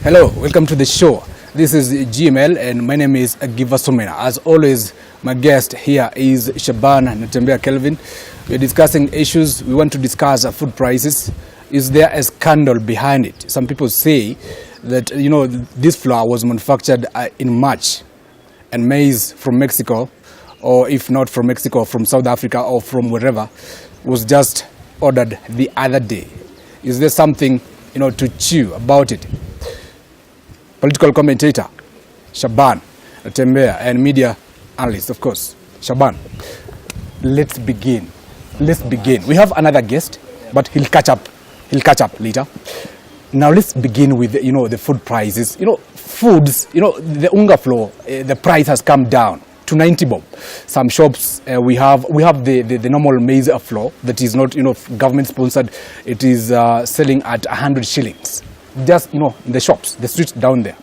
Hello, welcome to the show. This is GML and my name is Giverson Maina. As always, my guest here is Shaban Natembea Kelvin. We're discussing issues. We want to discuss food prices. Is there a scandal behind it? Some people say that, this flour was manufactured in March and maize from Mexico, or if not from Mexico, from South Africa or from wherever, was just ordered the other day. Is there something, to chew about it? Political commentator, Shaban Natembea, and media analyst, of course. Shaban, let's begin. We have another guest, but he'll catch up later. Now let's begin with, the food prices. Foods, the unga flour, the price has come down to 90 bob. Some shops, we have the normal maize flour that is not, government sponsored. It is selling at 100 shillings. Just, in the shops, the streets down there.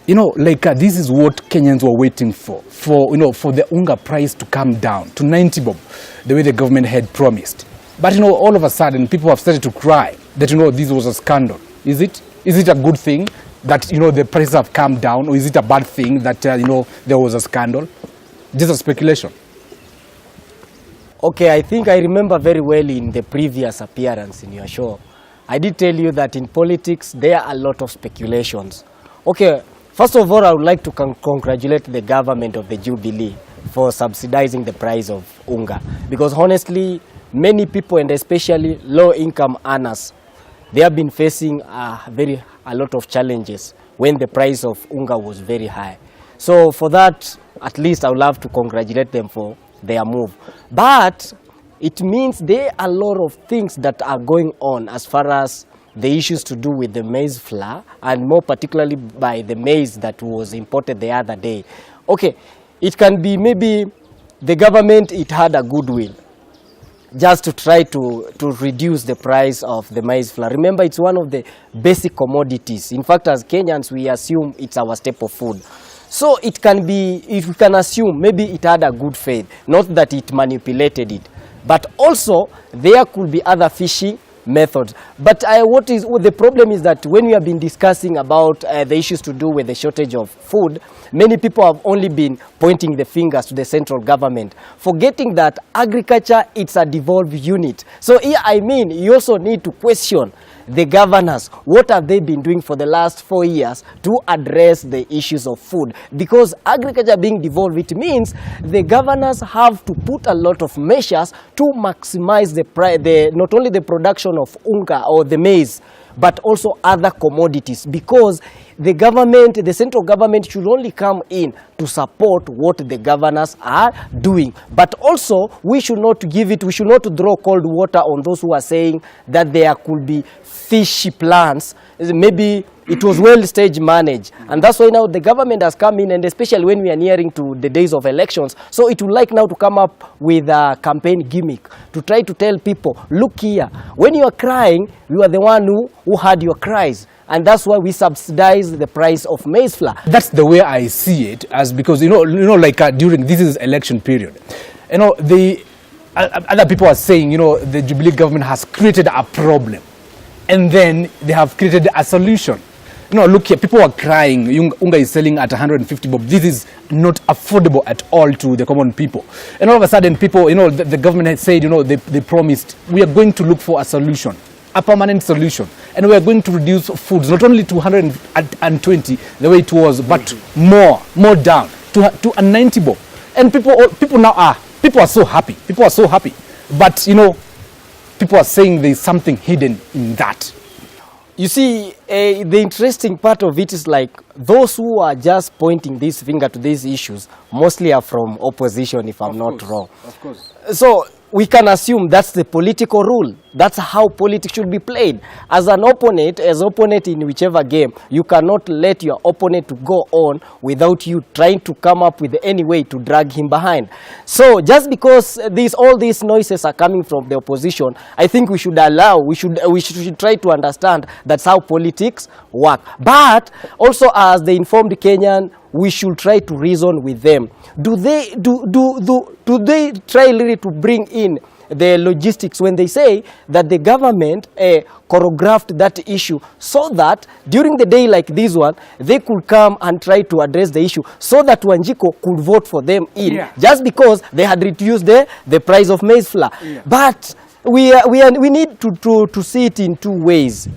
This is what Kenyans were waiting for the unga price to come down to 90 bob, the way the government had promised. But, all of a sudden, people have started to cry that, this was a scandal. Is it a good thing that, the prices have come down, or is it a bad thing that, there was a scandal? Just a speculation. Okay, I think I remember very well in the previous appearance in your show, I did tell you that in politics, there are a lot of speculations. Okay, first of all, I would like to congratulate the government of the Jubilee for subsidizing the price of unga. Because honestly, many people, and especially low-income earners, they have been facing a lot of challenges when the price of unga was very high. So for that, at least I would love to congratulate them for their move. But it means there are a lot of things that are going on as far as the issues to do with the maize flour, and more particularly by the maize that was imported the other day. Okay, it can be maybe the government, it had a goodwill just to try to reduce the price of the maize flour. Remember, it's one of the basic commodities. In fact, as Kenyans, we assume it's our staple food. So it can be, if we can assume, maybe it had a good faith, not that it manipulated it. But also, there could be other fishing methods. But the problem is that when we have been discussing about the issues to do with the shortage of food, many people have only been pointing the fingers to the central government, forgetting that agriculture, it's a devolved unit. So here, you also need to question the governors. What have they been doing for the last 4 years to address the issues of food? Because agriculture being devolved, it means the governors have to put a lot of measures to maximize not only the production of unga or the maize, but also other commodities, because the central government should only come in to support what the governors are doing. But also, we should not draw cold water on those who are saying that there could be fishy plans. Maybe it was well stage managed, and that's why now the government has come in, and especially when we are nearing to the days of elections, so it would like now to come up with a campaign gimmick to try to tell people, look here, when you are crying, you are the one who heard your cries. And that's why we subsidize the price of maize flour. That's the way I see it, as because during this is election period, the other people are saying the Jubilee government has created a problem, and then they have created a solution. Look here, people are crying. Unga is selling at 150 bob. This is not affordable at all to the common people. And all of a sudden, people, the government had said, they promised, we are going to look for a solution, a permanent solution. And we are going to reduce foods, not only to 120, the way it was, but more down, to a 90 bob. And people are so happy. But, people are saying there's something hidden in that. You see, the interesting part of it is like those who are just pointing this finger to these issues mostly are from opposition, if I'm not wrong. Of course. So we can assume that's the political rule. That's how politics should be played. As opponent in whichever game, you cannot let your opponent to go on without you trying to come up with any way to drag him behind. So just because all these noises are coming from the opposition, I think we should try to understand that's how politics work. But also, as the informed Kenyan, we should try to reason with them. Do they try really to bring in the logistics when they say that the government choreographed that issue so that during the day like this one, they could come and try to address the issue so that Wanjiko could vote for them in, just because they had reduced the price of maize flour. But we need to see it in two ways.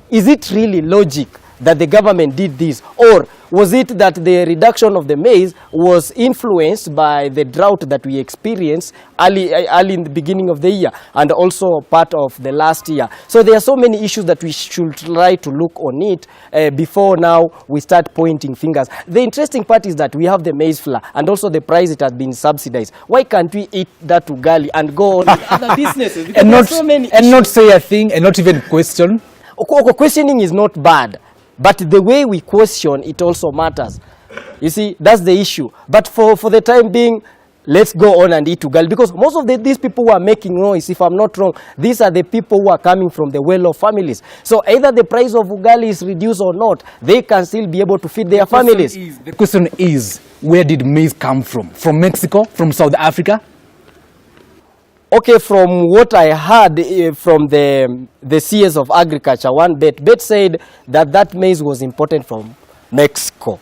Is it really logic that the government did this, or was it that the reduction of the maize was influenced by the drought that we experienced early in the beginning of the year and also part of the last year? So there are so many issues that we should try to look on it before now we start pointing fingers. The interesting part is that we have the maize flour and also the price it has been subsidized. Why can't we eat that ugali and go on with other businesses? And not say a thing and not even question? Questioning is not bad, but the way we question it also matters. You see, that's the issue. But for the time being, let's go on and eat ugali, because most of these people who are making noise, if I'm not wrong, these are the people who are coming from the well-off families. So either the price of ugali is reduced or not, they can still be able to feed their families. The question is, where did maize come from? From Mexico? From South Africa? Okay, from what I heard from the CS of Agriculture, one bet said that maize was imported from Mexico.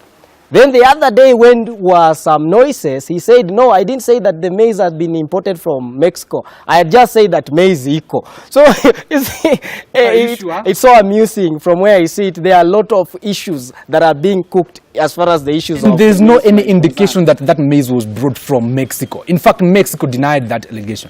Then the other day when there were some noises, he said, no, I didn't say that the maize had been imported from Mexico. I had just said that maize is eco. So you see, it's so amusing from where I see it. There are a lot of issues that are being cooked as far as the issues of... There's no any indication that maize was brought from Mexico. In fact, Mexico denied that allegation.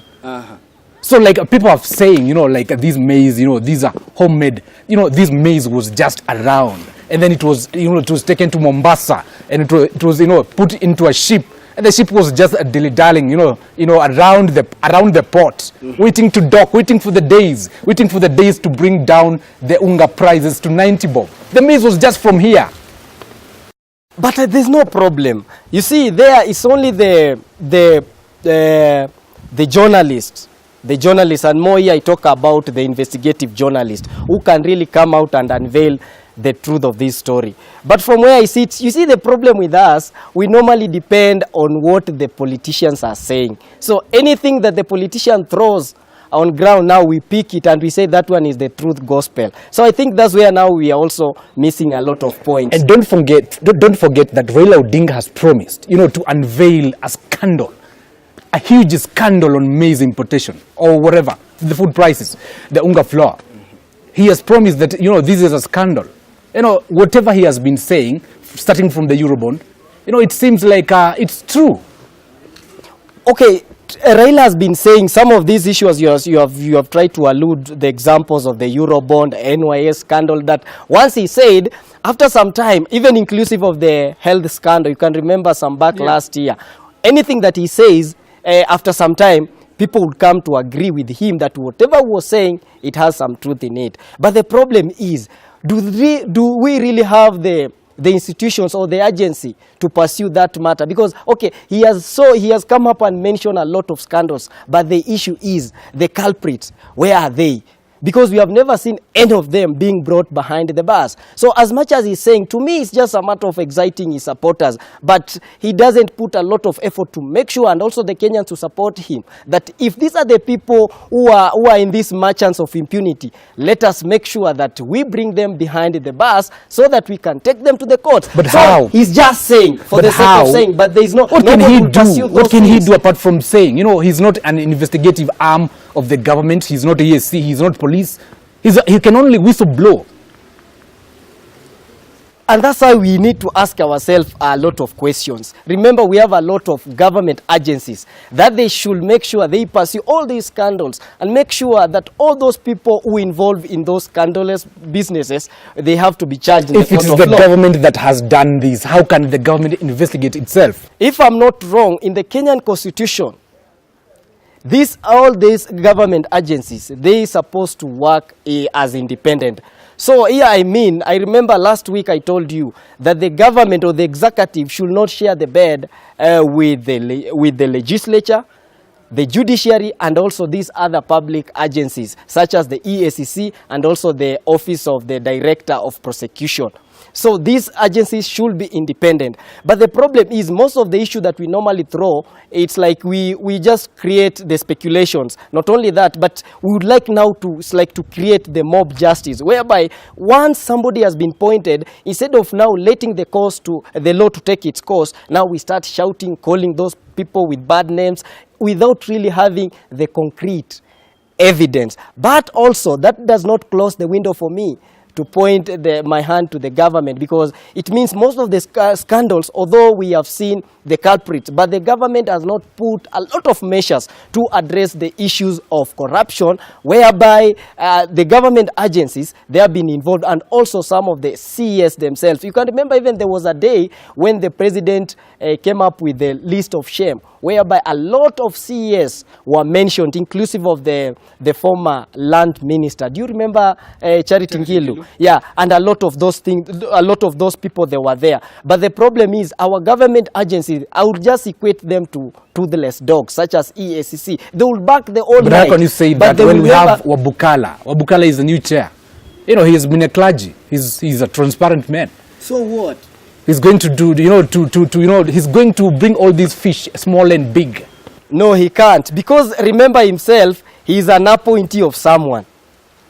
So like people are saying, like these maize, these are homemade, this maize was just around. And then it was, it was taken to Mombasa and it was, put into a ship. And the ship was just dilly-dallying, around the port, waiting to dock, waiting for the days to bring down the unga prices to 90 bob. The maize was just from here. But there's no problem. You see, there is only the journalists. The journalists, and more here I talk about the investigative journalist who can really come out and unveil the truth of this story. But from where I sit, you see the problem with us, we normally depend on what the politicians are saying. So anything that the politician throws on ground, now we pick it and we say that one is the truth gospel. So I think that's where now we are also missing a lot of points. And don't forget that Raila Odinga has promised, to unveil a scandal. A huge scandal on maize importation or whatever, the food prices, the unga flour. He has promised that, this is a scandal. Whatever he has been saying, starting from the Eurobond, it seems like it's true. Okay, Raila has been saying some of these issues you have tried to allude the examples of the Eurobond, NYS scandal, that once he said, after some time, even inclusive of the health scandal, you can remember some back last year, anything that he says, after some time, people would come to agree with him that whatever he was saying, it has some truth in it. But the problem is, do we really have the institutions or the agency to pursue that matter? Because, okay, he has come up and mentioned a lot of scandals, but the issue is the culprits. Where are they? Because we have never seen any of them being brought behind the bars. So as much as he's saying, to me, it's just a matter of exciting his supporters. But he doesn't put a lot of effort to make sure, and also the Kenyans to support him, that if these are the people who are in these merchants of impunity, let us make sure that we bring them behind the bars so that we can take them to the courts. But so how? He's just saying, for the sake of saying, but there is no... What can he do? What can he do apart from saying? He's not an investigative arm of the government. He's not ESC. He's not police. He can only whistle blow. And that's why we need to ask ourselves a lot of questions. Remember, we have a lot of government agencies that they should make sure they pursue all these scandals and make sure that all those people who involved in those scandalous businesses, they have to be charged in the court of law. If it is the government that has done this, how can the government investigate itself? If I'm not wrong, in the Kenyan Constitution, all these government agencies, they supposed to work as independent. So here I remember last week I told you that the government or the executive should not share the bed with the legislature, the judiciary, and also these other public agencies such as the EACC and also the Office of the Director of Prosecution. So these agencies should be independent. But the problem is most of the issue that we normally throw, it's like we just create the speculations. Not only that, but we would like now to, it's like to create the mob justice, whereby once somebody has been pointed, instead of now letting the law to take its course, now we start shouting, calling those people with bad names without really having the concrete evidence. But also that does not close the window for me to point my hand to the government, because it means most of the scandals, although we have seen the culprits, but the government has not put a lot of measures to address the issues of corruption, whereby the government agencies, they have been involved, and also some of the CES themselves. You can remember even there was a day when the president came up with the list of shame, whereby a lot of CES were mentioned, inclusive of the former land minister. Do you remember Charity Ngilu? Yeah, and a lot of those things, a lot of those people, they were there. But the problem is our government agencies, I would just equate them to toothless dogs, such as EACC. They will back the old. But how can you say that when we have Wabukala? Wabukala is the new chair. You know, he has been a clergy. He's a transparent man. So what? He's going to do, he's going to bring all these fish, small and big. No, he can't, because remember himself, he's an appointee of someone.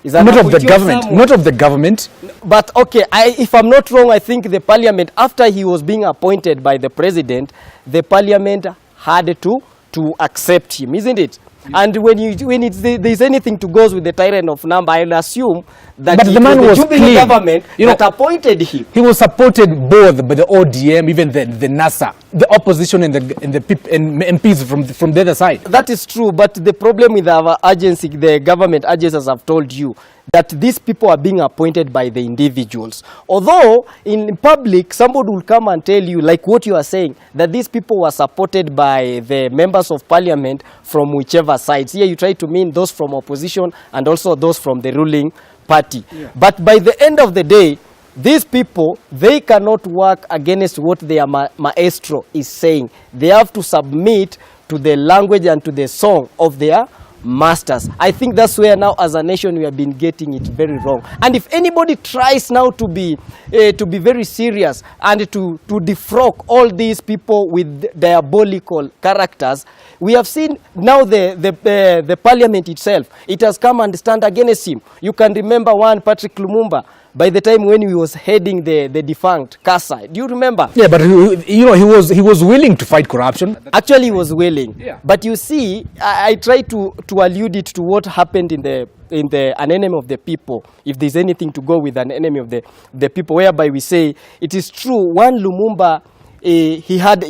Not of the government. Not of the government. But okay, if I'm not wrong, I think the parliament, after he was being appointed by the president, the parliament had to accept him, isn't it? And when there's anything to go with the tyrant of number, I'll assume that the man was the clean. Government that appointed him. He was supported both by the ODM, even the NASA, the opposition, and the MPs from the other side. That is true, but the problem with our agency, the government agencies, have told you that these people are being appointed by the individuals. Although in public, somebody will come and tell you, like what you are saying, that these people were supported by the members of parliament from whichever sides. Here you try to mean those from opposition and also those from the ruling party. Yeah. But by the end of the day, these people, they cannot work against what their maestro is saying. They have to submit to the language and to the song of their masters. I think that's where now as a nation we have been getting it very wrong. And if anybody tries now to be very serious and to defrock all these people with diabolical characters, we have seen now the parliament itself, it has come and stand against him. You can remember one Patrick Lumumba, by the time when he was heading the defunct CASA. Do you remember? Yeah, but he was willing to fight corruption. Actually, he was willing. Yeah. But you see, I try to allude it to what happened in an enemy of the people. If there's anything to go with an enemy of the people, whereby we say it is true. One Lumumba, he had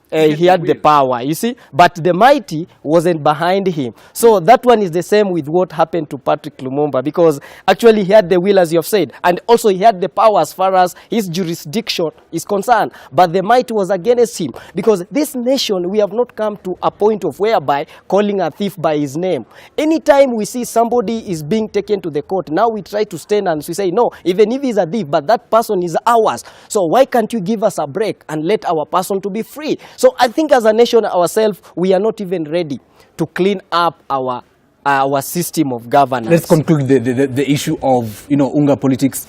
the power, you see, but the mighty wasn't behind him. So that one is the same with what happened to Patrick Lumumba, because actually he had the will, as you have said, and also he had the power as far as his jurisdiction is concerned, but the might was against him, because this nation, we have not come to a point of whereby calling a thief by his name. Anytime we see somebody is being taken to the court, now we try to stand and we say, no, even if he's a thief, but that person is ours, so why can't you give us a break and let our person to be free? So I think as a nation ourselves, we are not even ready to clean up our system of governance. Let's conclude the issue of Unga politics.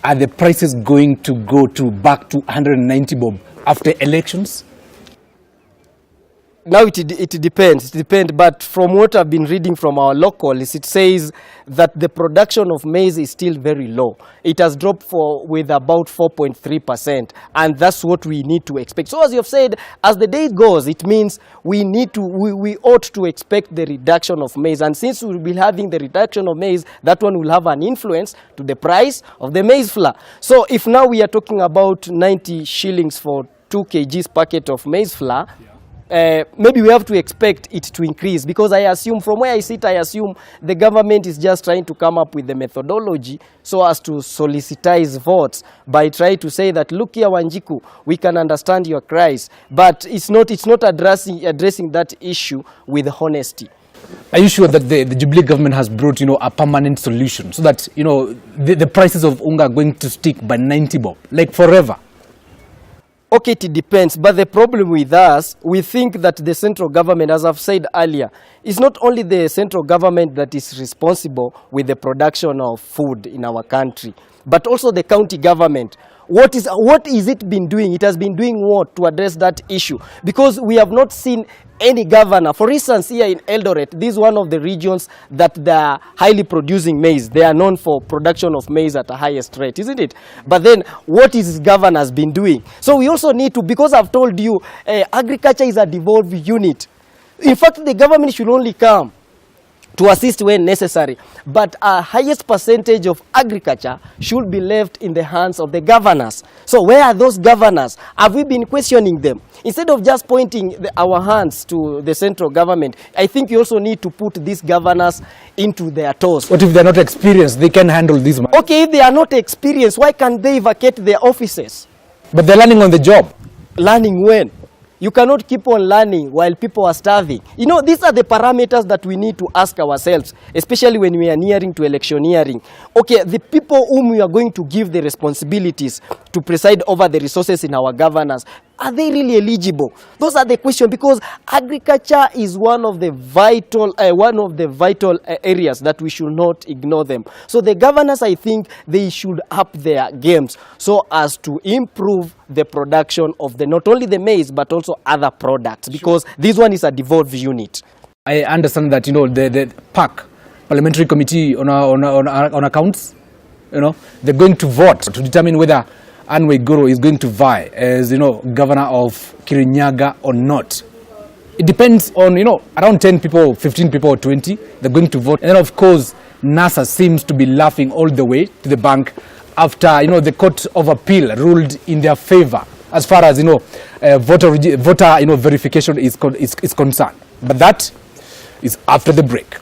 Are the prices going to go back to 190 bob after elections? Now it depends. But from what I've been reading from our locals, it says that the production of maize is still very low. It has dropped with about 4.3%, and that's what we need to expect. So as you have said, as the day goes, it means we ought to expect the reduction of maize. And since we will be having the reduction of maize, that one will have an influence to the price of the maize flour. So if now we are talking about 90 shillings for 2 kgs packet of maize flour, maybe we have to expect it to increase, because I assume, from where I sit, I assume the government is just trying to come up with the methodology so as to solicitize votes by trying to say that, look here, Wanjiku, we can understand your cries, but it's not addressing that issue with honesty. Are you sure that the Jubilee government has brought a permanent solution so that the prices of unga are going to stick by 90 bob, like forever? Okay, it depends, but the problem with us, we think that the central government, as I've said earlier, is not only the central government that is responsible with the production of food in our country. but also the county government. What is it been doing? It has been doing what to address that issue? Because we have not seen any governor. For instance, here in Eldoret, this is one of the regions that they are highly producing maize. They are known for production of maize at the highest rate, isn't it? But then, what is governors been doing? So we also need to, because I've told you, agriculture is a devolved unit. In fact, the government should only come to assist when necessary, but a highest percentage of agriculture should be left in the hands of the governors. So where are those governors? Have we been questioning them? Instead of just pointing our hands to the central government, I think you also need to put these governors into their toes. What if they're not experienced? They can handle this. Okay, if they are not experienced, why can't they vacate their offices? But they're learning on the job. Learning when? You cannot keep on learning while people are starving. You know, these are the parameters that we need to ask ourselves, especially when we are nearing to electioneering. Okay, the people whom we are going to give the responsibilities to preside over the resources in our governance, are they really eligible? Those are the questions, because agriculture is one of the vital areas that we should not ignore them. So the governors, I think, they should up their games so as to improve the production of not only the maize but also other products, because this one is a devolved unit. I understand that, you know, the PAC, Parliamentary Committee on Accounts, you know, they're going to vote to determine whether Anne Waiguru is going to vie as, you know, governor of Kirinyaga or not. It depends on, you know, around 10 people, 15 people or 20, they're going to vote. And then, of course, NASA seems to be laughing all the way to the bank after, you know, the Court of Appeal ruled in their favor as far as, you know, voter verification is concerned. But that is after the break.